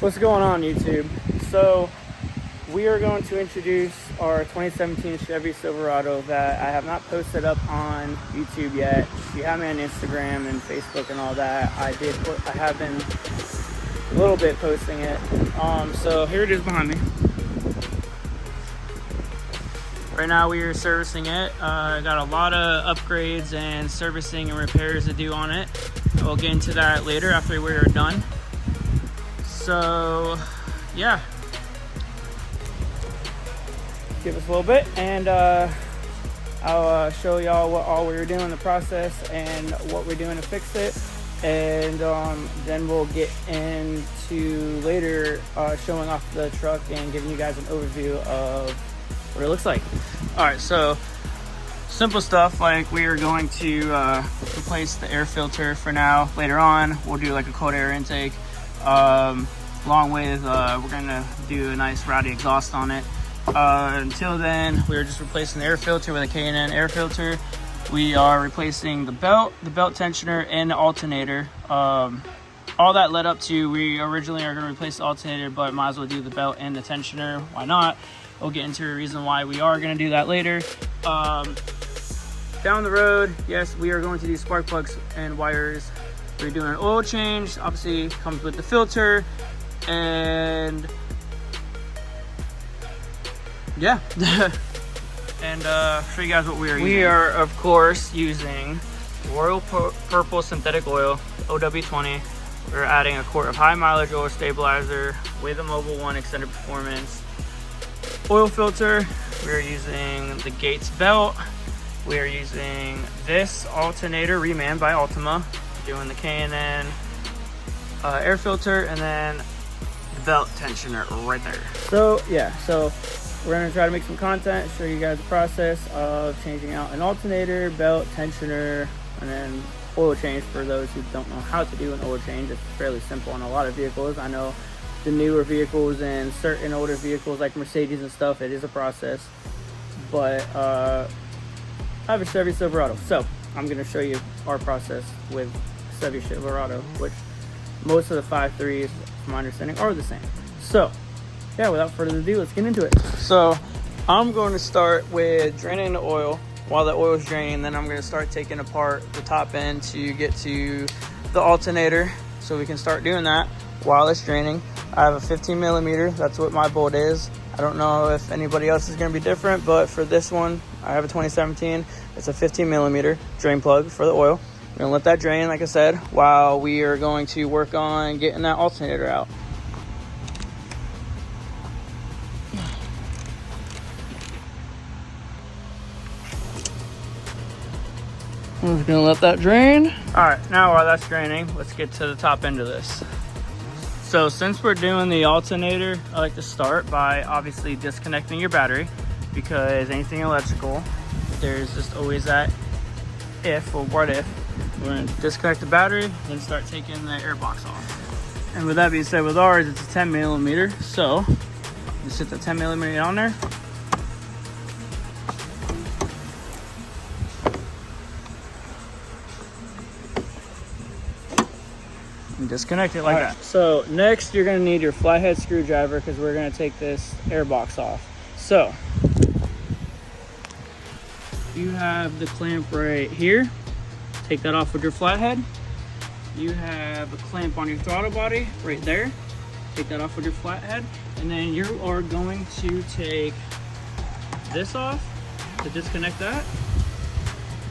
What's going on, YouTube? So we are going to introduce our 2017 Chevy Silverado that I have not posted up on YouTube yet. You have me on Instagram and Facebook and all that. I have been a little bit posting it. So here it is behind me. Right now we are servicing it. Got a lot of upgrades and servicing and repairs to do on it. We'll get into that later after we are done. So yeah, give us a little bit and I'll show y'all what all we were doing in the process and what we're doing to fix it, and then we'll get into later showing off the truck and giving you guys an overview of what it looks like. All right, so simple stuff like we are going to replace the air filter for now. Later on we'll do like a cold air intake, along with we're gonna do a nice rowdy exhaust on it. Until then, we're just replacing the air filter with a K&N air filter. We are replacing the belt tensioner, and the alternator. All that led up to, we originally are going to replace the alternator, but might as well do the belt and the tensioner. Why not? We'll get into a reason why we are going to do that later. Down the road, yes, we are going to do spark plugs and wires. We're doing an oil change. Obviously, comes with the filter, and yeah. And show you guys what we are using. We are, of course, using Royal Purple Synthetic Oil, OW20. We're adding a quart of high mileage oil stabilizer with a Mobile One extended performance oil filter. We're using the Gates belt. We are using this alternator reman by Ultima, doing the K&N air filter, and then the belt tensioner right there. So yeah, so we're gonna try to make some content, show you guys the process of changing out an alternator, belt, tensioner, and then oil change for those who don't know how to do an oil change. It's fairly simple on a lot of vehicles. I know the newer vehicles and certain older vehicles like Mercedes and stuff, it is a process. But I have a Chevy Silverado, so I'm gonna show you our process with Chevy Silverado, which most of the 5.3s, from my understanding, are the same. So yeah, without further ado, let's get into it. So I'm going to start with draining the oil. While the oil is draining, then I'm going to start taking apart the top end to get to the alternator, so we can start doing that while it's draining. I have a 15 millimeter. That's what my bolt is. I don't know if anybody else is going to be different, but for this one, I have a 2017. It's a 15 millimeter drain plug for the oil. We're going to let that drain, like I said, while we are going to work on getting that alternator out. I'm just gonna let that drain. All right, now while that's draining, let's get to the top end of this. So since we're doing the alternator, I like to start by obviously disconnecting your battery, because anything electrical, there's just always that if or what if. We're gonna disconnect the battery, then start taking the air box off. And with that being said, with ours, it's a 10 millimeter. So just hit the 10 millimeter on there. And disconnect it like that. So next you're going to need your flathead screwdriver, because we're going to take this air box off. So you have the clamp right here. Take that off with your flathead. You have a clamp on your throttle body right there. Take that off with your flathead. And then you are going to take this off to disconnect that.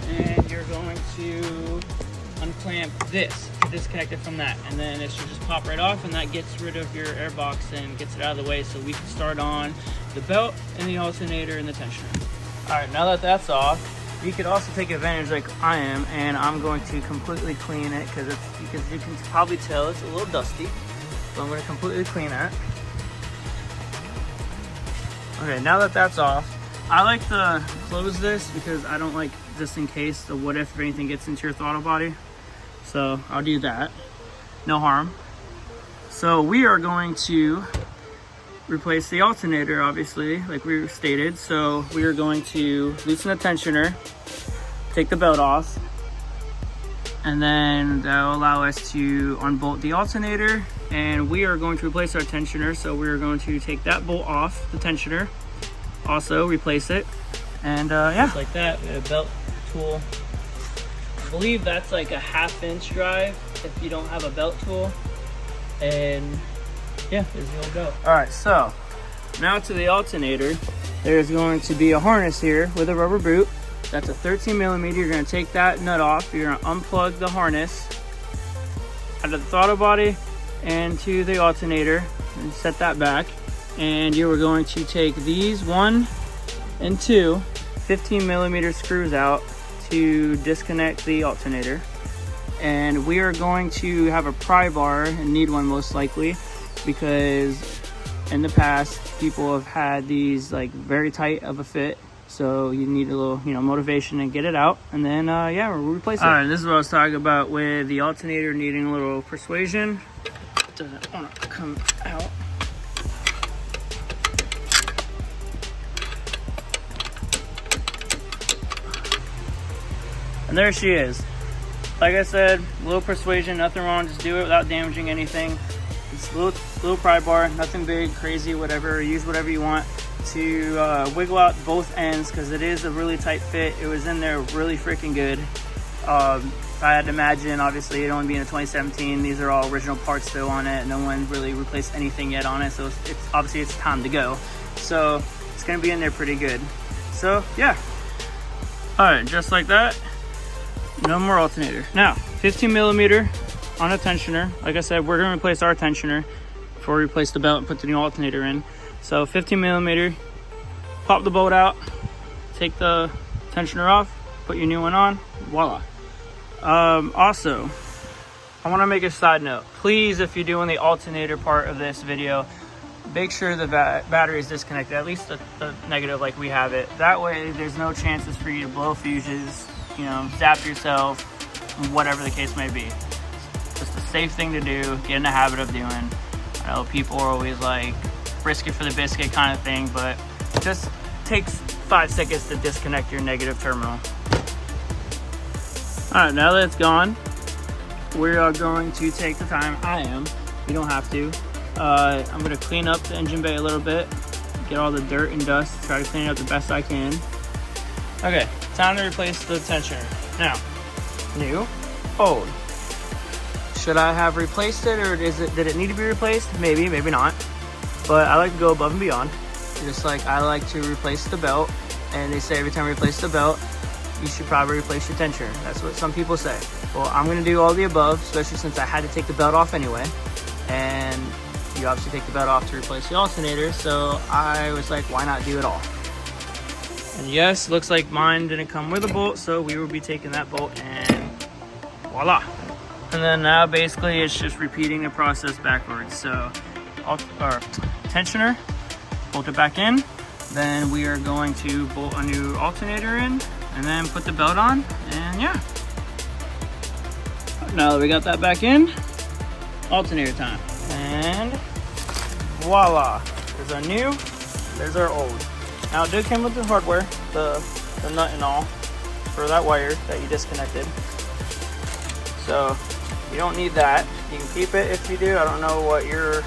And you're going to unclamp this to disconnect it from that, and then it should just pop right off, and that gets rid of your air box and gets it out of the way, so we can start on the belt and the alternator and the tensioner. All right, now that that's off, you could also take advantage like I am, and I'm going to completely clean it, because you can probably tell it's a little dusty, so I'm going to completely clean that. Okay, now that that's off, I like to close this because I don't like, just in case the what if anything gets into your throttle body. So I'll do that, no harm. So we are going to replace the alternator, obviously, like we stated. So we are going to loosen the tensioner, take the belt off, and then that'll allow us to unbolt the alternator and we are going to replace our tensioner. So we're going to take that bolt off the tensioner, also replace it, and yeah, just like that. We have a belt tool. I believe that's like a 1/2 inch drive if you don't have a belt tool, and yeah, there's the old belt. All right, so now to the alternator. There's going to be a harness here with a rubber boot. That's a 13 millimeter. You're going to take that nut off. You're going to unplug the harness out of the throttle body and to the alternator and set that back. And you are going to take these 1 and 2 15 millimeter screws out to disconnect the alternator. And we are going to have a pry bar and need one most likely, because in the past people have had these like very tight of a fit. So you need a little, motivation to get it out, and then yeah, we'll replace it. All right, this is what I was talking about with the alternator needing a little persuasion. It doesn't want to come out. And there she is. Like I said, a little persuasion, nothing wrong. Just do it without damaging anything. It's a little pry bar, nothing big, crazy, whatever. Use whatever you want to wiggle out both ends, because it is a really tight fit. It was in there really freaking good. If I had to imagine, obviously it only being a 2017, these are all original parts still on it. No one really replaced anything yet on it, so it's obviously it's time to go. So it's gonna be in there pretty good. So yeah. All right, just like that. No more alternator. Now 15 millimeter on a tensioner. Like I said, we're gonna replace our tensioner before we replace the belt and put the new alternator in. So 15 millimeter, pop the bolt out, take the tensioner off, put your new one on, voila. Also, I want to make a side note. Please, if you're doing the alternator part of this video, make sure the battery is disconnected, at least the negative like we have it. That way there's no chances for you to blow fuses, zap yourself, whatever the case may be. Just a safe thing to do, get in the habit of doing. I know people are always like, risk it for the biscuit kind of thing, but it just takes 5 seconds to disconnect your negative terminal. All right, now that it's gone, we are going to take the time. You don't have to. I'm gonna clean up the engine bay a little bit, get all the dirt and dust, try to clean it up the best I can. Okay, time to replace the tensioner. Now, new, old. Should I have replaced it, or did it need to be replaced? Maybe, maybe not. But I like to go above and beyond. Just like I like to replace the belt, and they say every time you replace the belt, you should probably replace your tensioner. That's what some people say. Well, I'm gonna do all the above, especially since I had to take the belt off anyway. And you obviously take the belt off to replace the alternator, so I was like, why not do it all? And yes, looks like mine didn't come with a bolt, so we will be taking that bolt and voila. And then now basically it's just repeating the process backwards. So tensioner, bolt it back in, then we are going to bolt a new alternator in, and then put the belt on, and yeah. Now that we got that back in, alternator time, and voila, there's our new, there's our old. Now it did come with the hardware, the nut and all for that wire that you disconnected, so you don't need that. You can keep it if you do. I don't know what your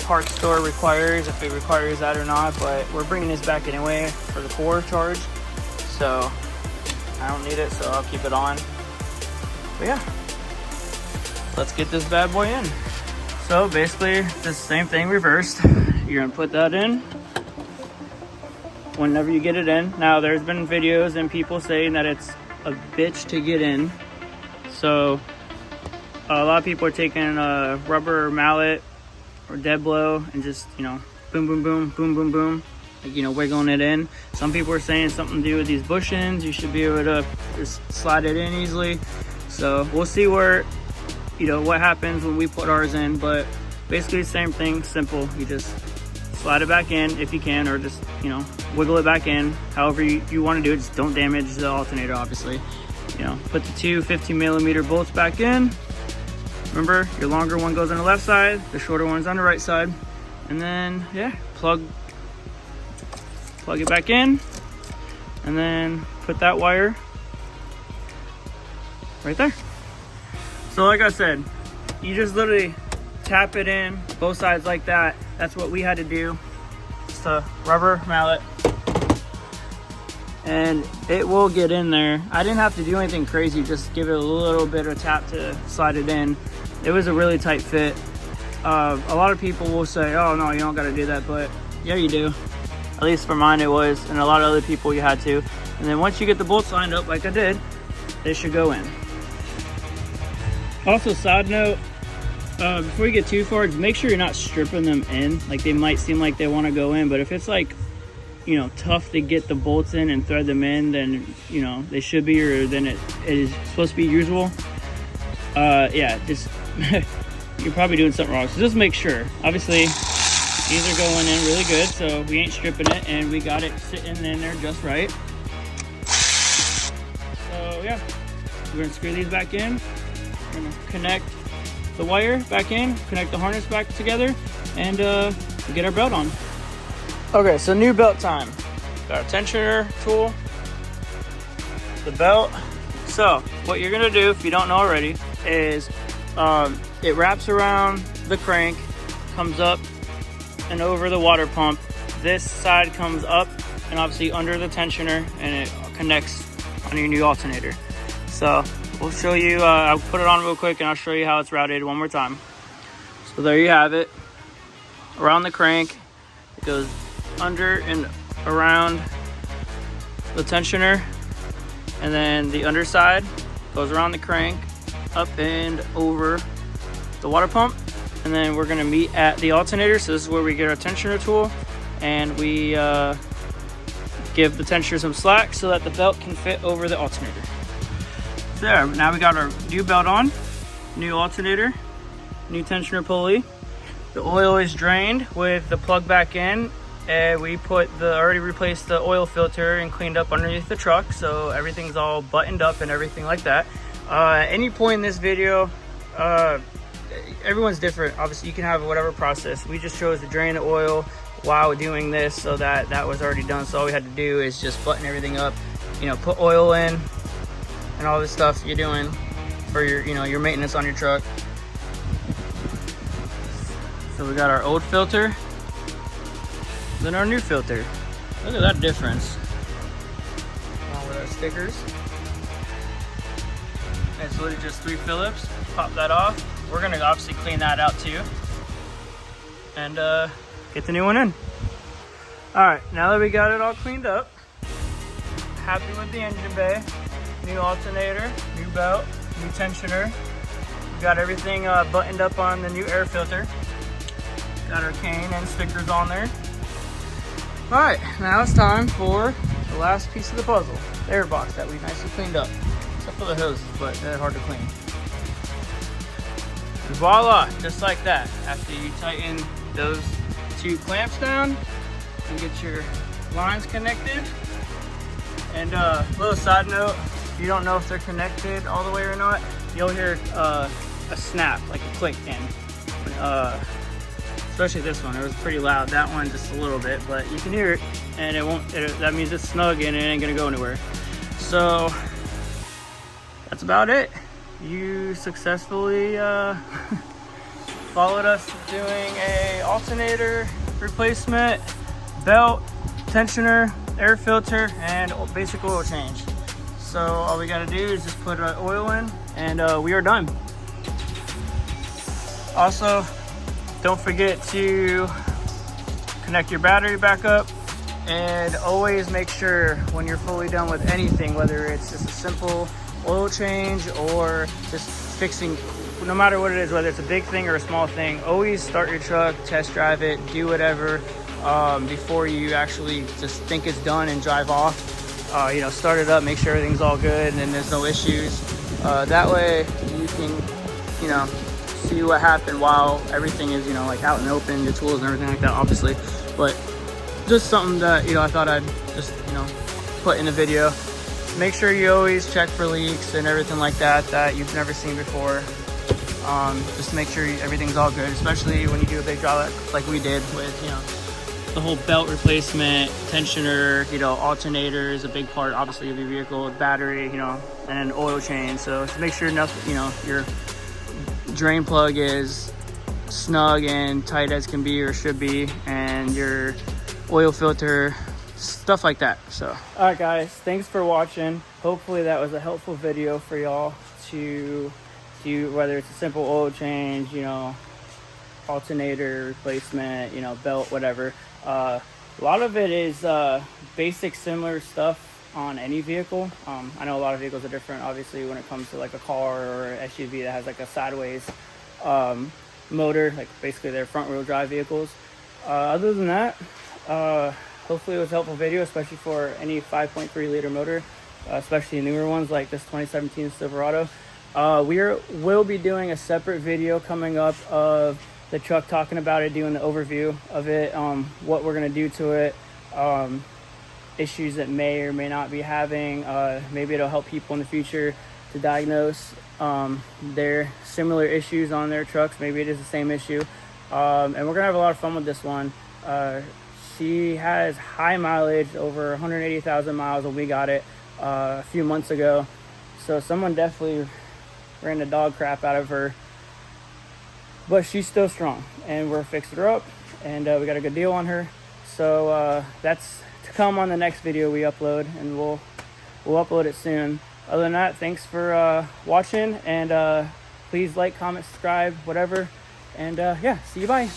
parts store requires, if it requires that or not, but we're bringing this back anyway for the core charge, so I don't need it, so I'll keep it on. But yeah, let's get this bad boy in. So basically the same thing reversed. You're gonna put that in whenever you get it in. Now there's been videos and people saying that it's a bitch to get in, so a lot of people are taking a rubber mallet or dead blow and just, boom, boom, boom, boom, boom, boom, like, wiggling it in. Some people are saying something to do with these bushings. You should be able to just slide it in easily. So we'll see where, what happens when we put ours in, but basically the same thing, simple. You just slide it back in if you can, or just, wiggle it back in, however you want to do it. Just don't damage the alternator, obviously. Put the two 15 millimeter bolts back in. Remember, your longer one goes on the left side, the shorter one's on the right side. And then, yeah, plug it back in, and then put that wire right there. So like I said, you just literally tap it in both sides like that. That's what we had to do. It's a rubber mallet, and it will get in there. I didn't have to do anything crazy, just give it a little bit of tap to slide it in. It was a really tight fit. A lot of people will say, oh no, you don't got to do that, but yeah, you do. At least for mine it was, and a lot of other people you had to. And then once you get the bolts lined up like I did, they should go in. Also, side note, before you get too far, just make sure you're not stripping them in. Like, they might seem like they want to go in, but if it's like, you know, tough to get the bolts in and thread them in, then, you know, they should be, or then it is supposed to be usual. Yeah, just you're probably doing something wrong, so just make sure. Obviously these are going in really good, so we ain't stripping it, and we got it sitting in there just right. So yeah, we're gonna screw these back in. We're gonna connect the wire back in, connect the harness back together, and get our belt on. Okay, so new belt time. Got our tensioner tool, the belt. So what you're gonna do, if you don't know already, is it wraps around the crank, comes up and over the water pump. This side comes up and obviously under the tensioner, and it connects on your new alternator. So we'll show you, I'll put it on real quick and I'll show you how it's routed one more time. So there you have it. Around the crank, it goes under and around the tensioner, and then the underside goes around the crank, up and over the water pump. And then we're gonna meet at the alternator. So this is where we get our tensioner tool, and we give the tensioner some slack so that the belt can fit over the alternator. There, now we got our new belt on, new alternator, new tensioner pulley. The oil is drained with the plug back in, and we already replaced the oil filter and cleaned up underneath the truck, so everything's all buttoned up and everything like that. At any point in this video, everyone's different. Obviously you can have whatever process. We just chose to drain the oil while doing this, so that was already done. So all we had to do is just button everything up, you know, put oil in and all this stuff you're doing for your, you know, your maintenance on your truck. So we got our old filter, then our new filter. Look at that difference. Along with our stickers. And it's literally just 3 Phillips. Pop that off. We're gonna obviously clean that out too, and get the new one in. All right, now that we got it all cleaned up, happy with the engine bay, new alternator, new belt, new tensioner. We got everything buttoned up on the new air filter. Got our cane and stickers on there. All right, now it's time for the last piece of the puzzle, the air box that we nicely cleaned up, except for the hoses, but they're hard to clean. And voila, just like that. After you tighten those 2 clamps down and get your lines connected. And a little side note, if you don't know if they're connected all the way or not, you'll hear a snap, like a click in. Especially this one, it was pretty loud. That one just a little bit, but you can hear it, and it won't. That means it's snug and it ain't gonna go anywhere. So that's about it. You successfully followed us doing a alternator replacement, belt, tensioner, air filter, and basic oil change. So all we gotta do is just put our oil in, and we are done. Also, don't forget to connect your battery back up, and always make sure when you're fully done with anything, whether it's just a simple oil change or just fixing, no matter what it is, whether it's a big thing or a small thing, always start your truck, test drive it, do whatever before you actually just think it's done and drive off. You know, start it up, make sure everything's all good and there's no issues. That way you can, you know, see what happened while everything is, you know, like out and open, your tools and everything like that, obviously. But just something that, you know, I thought I'd just, you know, put in the video. Make sure you always check for leaks and everything like that that you've never seen before. Just make sure everything's all good, especially when you do a big job like we did with, you know, the whole belt replacement, tensioner, you know, alternator is a big part, obviously, of your vehicle, battery, you know, and an oil change. So just make sure nothing, you know, your drain plug is snug and tight as can be or should be, and your oil filter, stuff like that. So all right guys, thanks for watching. Hopefully that was a helpful video for y'all to do, whether it's a simple oil change, you know, alternator replacement, you know, belt, whatever. A lot of it is basic similar stuff on any vehicle. I know a lot of vehicles are different, obviously, when it comes to like a car or SUV that has like a sideways motor, like basically they're front wheel drive vehicles. Other than that, hopefully it was a helpful video, especially for any 5.3 liter motor, especially newer ones like this 2017 Silverado. We'll be doing a separate video coming up of the truck, talking about it, doing the overview of it, what we're going to do to it, issues that may or may not be having. Maybe it'll help people in the future to diagnose their similar issues on their trucks. Maybe it is the same issue. And we're gonna have a lot of fun with this one. She has high mileage, over 180,000 miles when we got it a few months ago. So someone definitely ran the dog crap out of her, but she's still strong, and we're fixing her up, and we got a good deal on her. So that's to come on the next video we upload, and we'll upload it soon. Other than that, thanks for watching, and please like, comment, subscribe, whatever, and yeah, see you, bye.